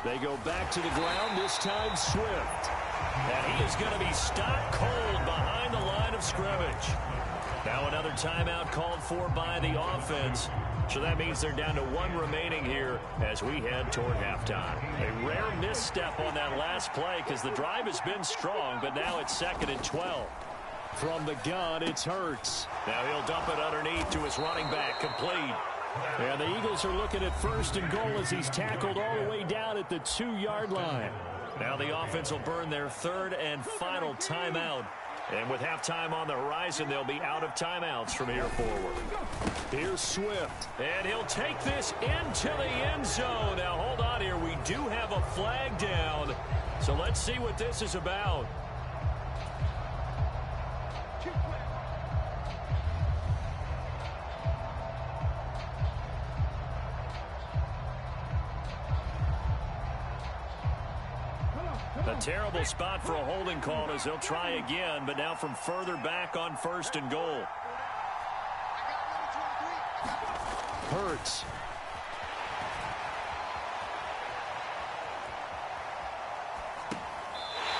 They go back to the ground, this time Swift. And he is going to be stopped cold behind the line of scrimmage. Now another timeout called for by the offense. So that means they're down to 1 remaining here as we head toward halftime. A rare misstep on that last play because the drive has been strong, but now it's 2nd and 12. From the gun, it's Hurts. Now he'll dump it underneath to his running back, complete. And the Eagles are looking at 1st and goal as he's tackled all the way down at the 2-yard line. Now the offense will burn their 3rd and final timeout. And with halftime on the horizon, they'll be out of timeouts from here forward. Here's Swift. And he'll take this into the end zone. Now hold on here. We do have a flag down. So let's see what this is about. A terrible spot for a holding call as they'll try again, but now from further back on 1st and goal. Hurts.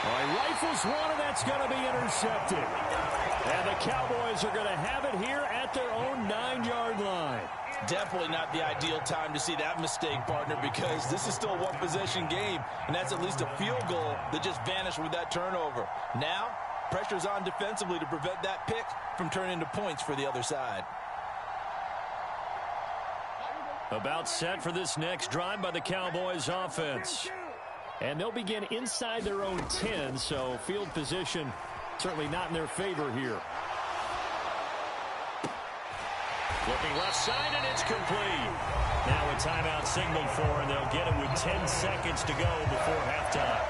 Rifles one, and that's going to be intercepted. And the Cowboys are going to have it here at their own 9-yard line. Definitely not the ideal time to see that mistake, partner, because this is still a one-possession game, and that's at least a field goal that just vanished with that turnover. Now, pressure's on defensively to prevent that pick from turning into points for the other side. About set for this next drive by the Cowboys offense. And they'll begin inside their own 10, so field position certainly not in their favor here. Looking left side, and it's complete. Now a timeout signaled for, and they'll get it with 10 seconds to go before halftime.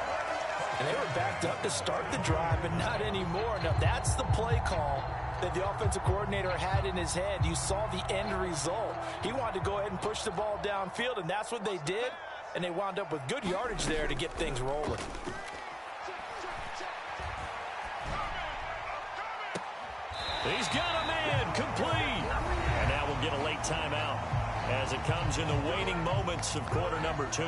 And they were backed up to start the drive, but not anymore. Now that's the play call that the offensive coordinator had in his head. You saw the end result. He wanted to go ahead and push the ball downfield, and that's what they did. And they wound up with good yardage there to get things rolling. He's got a man, complete. And now we'll get a late timeout as it comes in the waning moments of quarter number 2.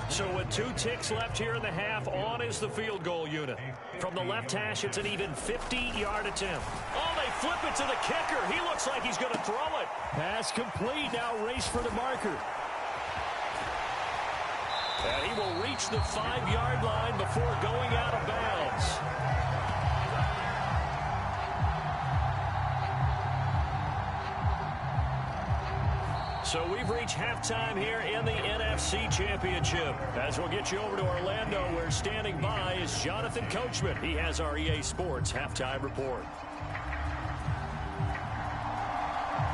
So with 2 ticks left here in the half, on is the field goal unit. From the left hash, it's an even 50-yard attempt. Oh, they flip it to the kicker. He looks like he's going to throw it. Pass complete. Now race for the marker. And he will reach the 5-yard line before going out of bounds. So we've reached halftime here in the NFC Championship. As we'll get you over to Orlando, where standing by is Jonathan Coachman. He has our EA Sports halftime report.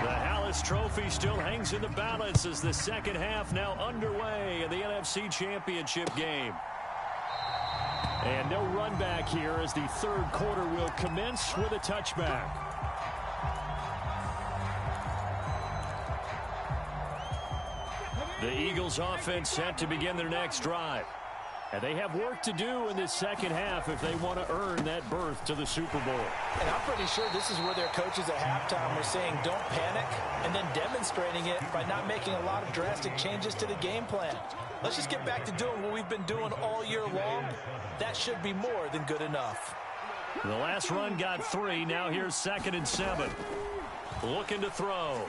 The Hallis Trophy still hangs in the balance as the second half now underway in the NFC Championship game. And no run back here as the 3rd quarter will commence with a touchback. The Eagles offense set to begin their next drive. And they have work to do in this second half if they want to earn that berth to the Super Bowl. And I'm pretty sure this is where their coaches at halftime were saying don't panic, and then demonstrating it by not making a lot of drastic changes to the game plan. Let's just get back to doing what we've been doing all year long. That should be more than good enough. The last run got 3. Now here's 2nd and 7. Looking to throw.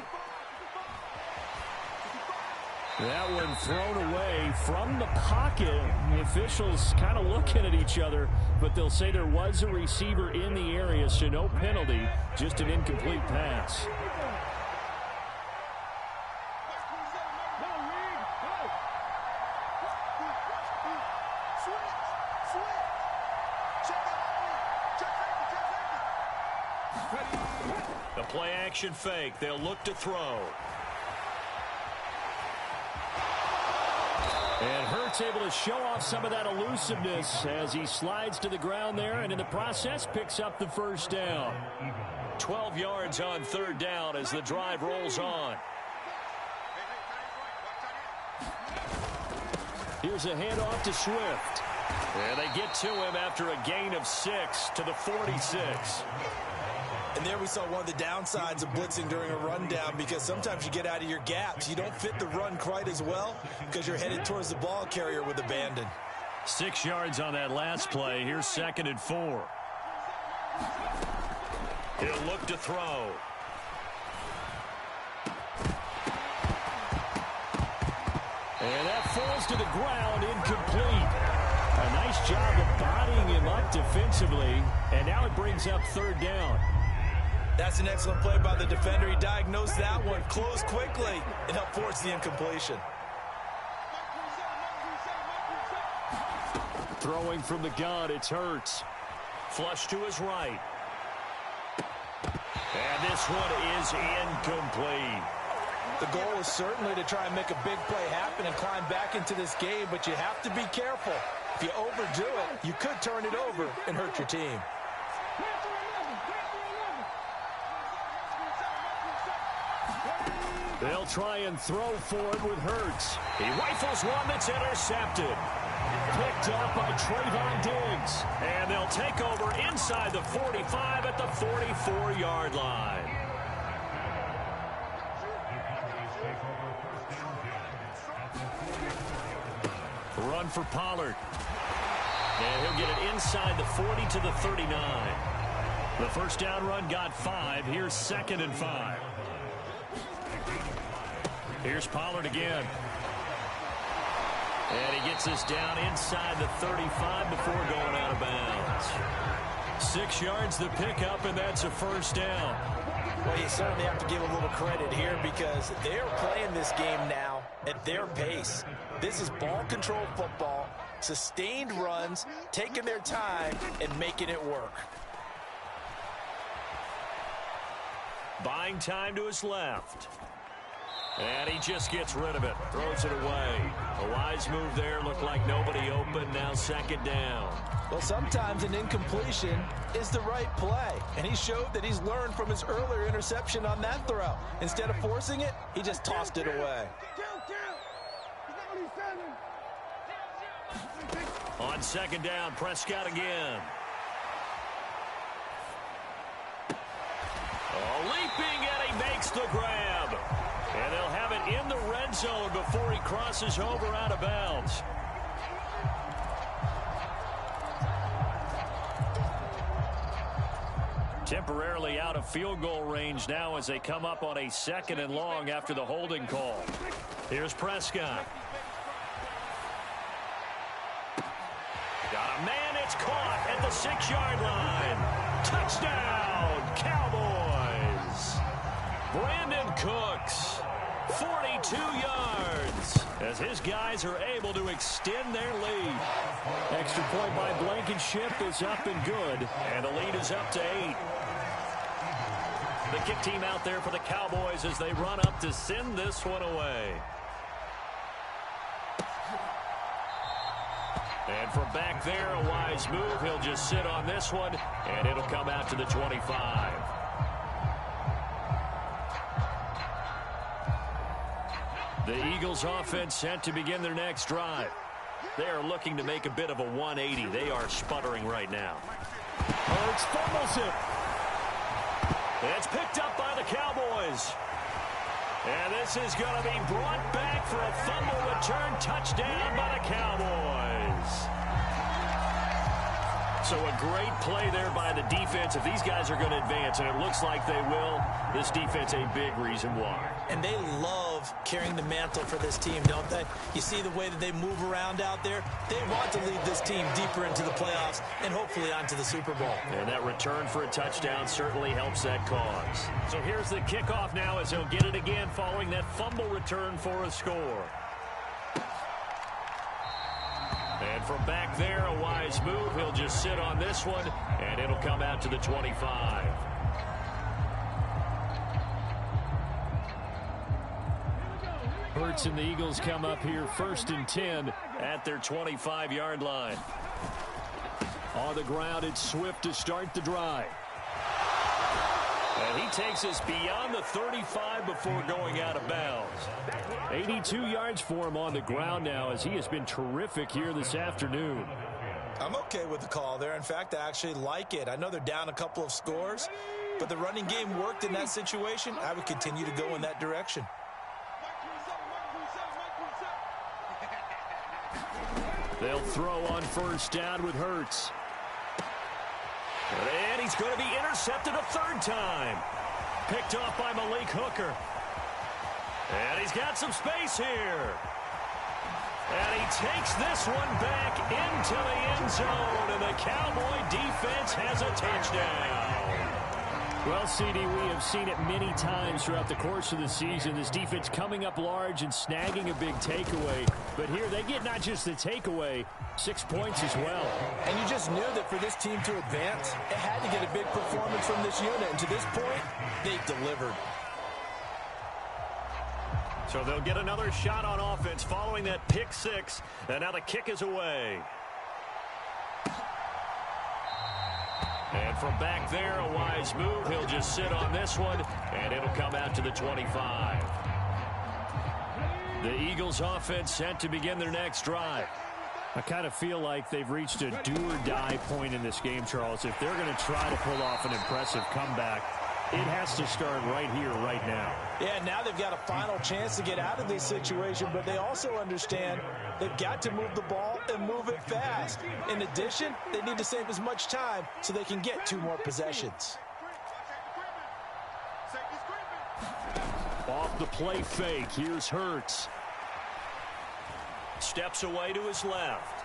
That one thrown away from the pocket. The officials kind of looking at each other, but they'll say there was a receiver in the area, so no penalty, just an incomplete pass. The play action fake. They'll look to throw. And Hurts able to show off some of that elusiveness as he slides to the ground there, and in the process picks up the first down. 12 yards on 3rd down as the drive rolls on. Here's a handoff to Swift. And they get to him after a gain of 6 to the 46. And there we saw one of the downsides of blitzing during a rundown, because sometimes you get out of your gaps. You don't fit the run quite as well because you're headed towards the ball carrier with abandon. 6 yards on that last play. Here's 2nd and 4. He'll look to throw. And that falls to the ground, incomplete. A nice job of bodying him up defensively, and now it brings up 3rd down. That's an excellent play by the defender. He diagnosed that one, closed quickly, and helped force the incompletion. Throwing from the gun, it's Hurts. Flush to his right. And this one is incomplete. The goal is certainly to try and make a big play happen and climb back into this game, but you have to be careful. If you overdo it, you could turn it over and hurt your team. They'll try and throw for it with Hurts. He rifles one that's intercepted. Picked up by Trayvon Diggs. And they'll take over inside the 45 at the 44-yard line. Run for Pollard. And he'll get it inside the 40 to the 39. The first down run got 5. Here's 2nd and 5. Here's Pollard again. And he gets this down inside the 35 before going out of bounds. 6 yards the pickup, and that's a first down. Well, you certainly have to give a little credit here because they're playing this game now at their pace. This is ball control football, sustained runs, taking their time, and making it work. Buying time to his left. And he just gets rid of it. Throws it away. A wise move there. Looked like nobody open. Now 2nd down. Well, sometimes an incompletion is the right play. And he showed that he's learned from his earlier interception on that throw. Instead of forcing it, he just tossed it away. On 2nd down, Prescott again. Oh, leaping, and he makes the grab. And they'll have it in the red zone before he crosses over out of bounds. Temporarily out of field goal range now as they come up on a 2nd and long after the holding call. Here's Prescott. Got a man, it's caught at the 6-yard line. Touchdown, Cowboys. Brandon Cooks, 42 yards, as his guys are able to extend their lead. Extra point by Blankenship is up and good, and the lead is up to 8. The kick team out there for the Cowboys as they run up to send this one away. And from back there, a wise move. He'll just sit on this one, and it'll come out to the 25. The Eagles offense set to begin their next drive. They are looking to make a bit of a 180. They are sputtering right now. Hurts fumbles it. It's picked up by the Cowboys. And this is going to be brought back for a fumble return touchdown by the Cowboys. So a great play there by the defense. If these guys are going to advance, and it looks like they will, this defense a big reason why. And they love carrying the mantle for this team, don't they? You see the way that they move around out there? They want to lead this team deeper into the playoffs and hopefully onto the Super Bowl. And that return for a touchdown certainly helps that cause. So here's the kickoff now as he'll get it again following that fumble return for a score. And from back there, a wise move. He'll just sit on this one, and it'll come out to the 25. Hurts and the Eagles come up here 1st and 10 at their 25-yard line. On the ground, it's Swift to start the drive. And he takes us beyond the 35 before going out of bounds. 82 yards for him on the ground now, as he has been terrific here this afternoon. I'm okay with the call there. In fact, I actually like it. I know they're down a couple of scores, but the running game worked in that situation. I would continue to go in that direction. They'll throw on first down with Hurts. And he's going to be intercepted a third time. Picked off by Malik Hooker. And he's got some space here. And he takes this one back into the end zone. And the Cowboy defense has a touchdown. Well, CD, we have seen it many times throughout the course of the season. This defense coming up large and snagging a big takeaway. But here they get not just the takeaway, 6 points as well. And you just knew that for this team to advance, it had to get a big performance from this unit. And to this point, they've delivered. So they'll get another shot on offense following that pick six. And now the kick is away. And from back there, a wise move. He'll just sit on this one, and it'll come out to the 25. The Eagles offense set to begin their next drive. I kind of feel like they've reached a do-or-die point in this game, Charles. If they're going to try to pull off an impressive comeback, it has to start right here, right now. Yeah, now they've got a final chance to get out of this situation, but they also understand they've got to move the ball and move it fast. In addition, they need to save as much time so they can get 2 more possessions. Off the play fake, here's Hurts. Steps away to his left.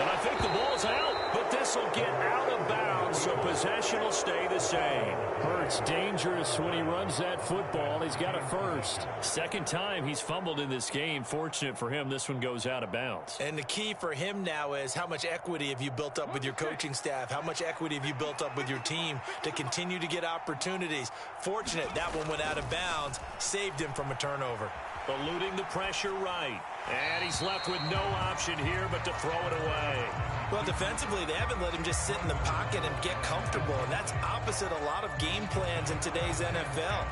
And I think the ball's out, but this will get out of bounds, so possession will stay the same. Hurts dangerous when he runs that football. He's got a first. Second time he's fumbled in this game. Fortunate for him, this one goes out of bounds. And the key for him now is how much equity have you built up with your coaching staff? How much equity have you built up with your team to continue to get opportunities? Fortunate that one went out of bounds, saved him from a turnover. Eluding the pressure right. And he's left with no option here but to throw it away. Well, defensively, they haven't let him just sit in the pocket and get comfortable, and that's opposite a lot of game plans in today's NFL.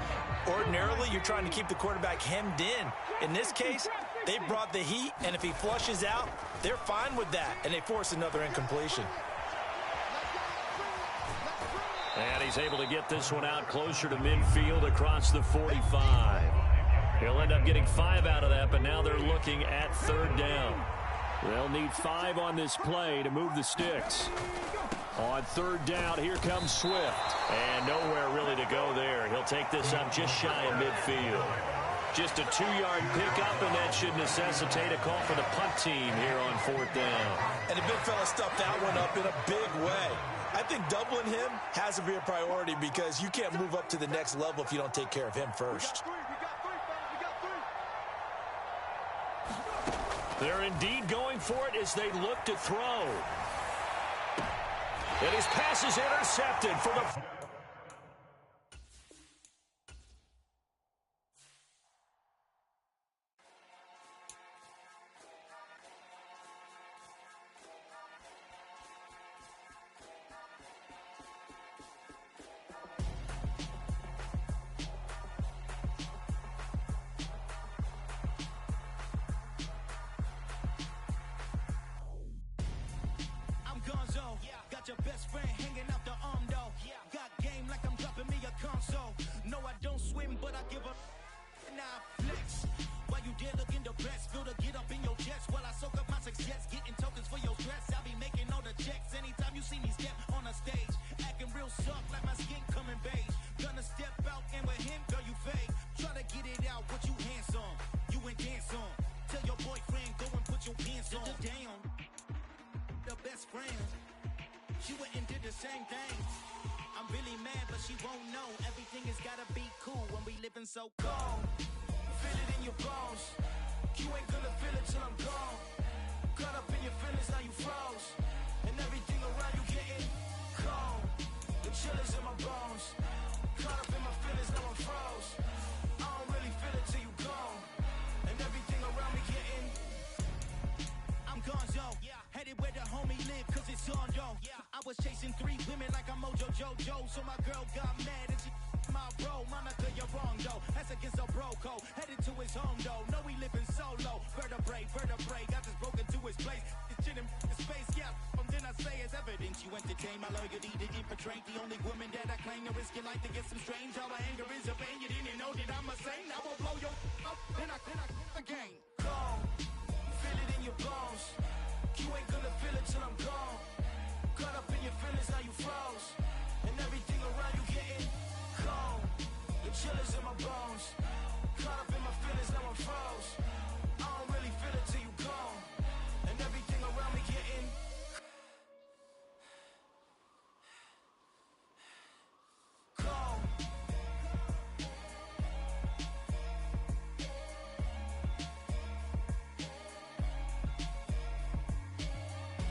Ordinarily, you're trying to keep the quarterback hemmed in. In this case, they brought the heat, and if he flushes out, they're fine with that, and they force another incompletion. And he's able to get this one out closer to midfield across the 45. He'll end up getting 5 out of that, but now they're looking at third down. They'll need 5 on this play to move the sticks. On third down, here comes Swift. And nowhere really to go there. He'll take this up just shy of midfield. Just a 2-yard pickup, and that should necessitate a call for the punt team here on fourth down. And the big fella stuffed that one up in a big way. I think doubling him has to be a priority because you can't move up to the next level if you don't take care of him first. They're indeed going for it as they look to throw. And his pass is intercepted for the... Your best friend hanging out the arm though. Got game like I'm dropping me a console. No, I don't swim, but I give up. Now I flex. While you there looking the best, feel to get up in your chest while I soak up my success. Getting tokens for your stress. I'll be making all the checks anytime you see me step on a stage. Acting real soft like my skin coming beige. Gonna step out and with him, girl, you fake. Try to get it out, what you handsome. You ain't dance on. Tell your boyfriend, go and put your pants on. Damn. The best friend. She went and did the same thing. I'm really mad, but she won't know. Everything has gotta be cool when we living so cold. Feel it in your bones. You ain't gonna feel it till I'm gone. Caught up in your feelings, now you froze. And everything around you getting cold. The chill is in my bones. Caught up in my feelings, now I'm froze. I don't really feel it till you gone. And everything around me getting... I'm gone, yo. Headed where the homie live, cause it's on, yo. I was chasing 3 women like I'm Mojo Jojo, so though. No, we living solo. Vertebrae, got this broken to his place. It's chin in his face, yeah. Then I say it's evidence you entertain my loyalty to infiltrate the only woman that I claim to risk your life to get some strange. All my anger is a pain. You didn't know that I'm a saint. I will blow your up, then I again. Gone, feel it in your bones. You ain't gonna feel it till I'm gone. Caught up in your feelings, now you froze. And everything around you getting cold. The chill is in my bones.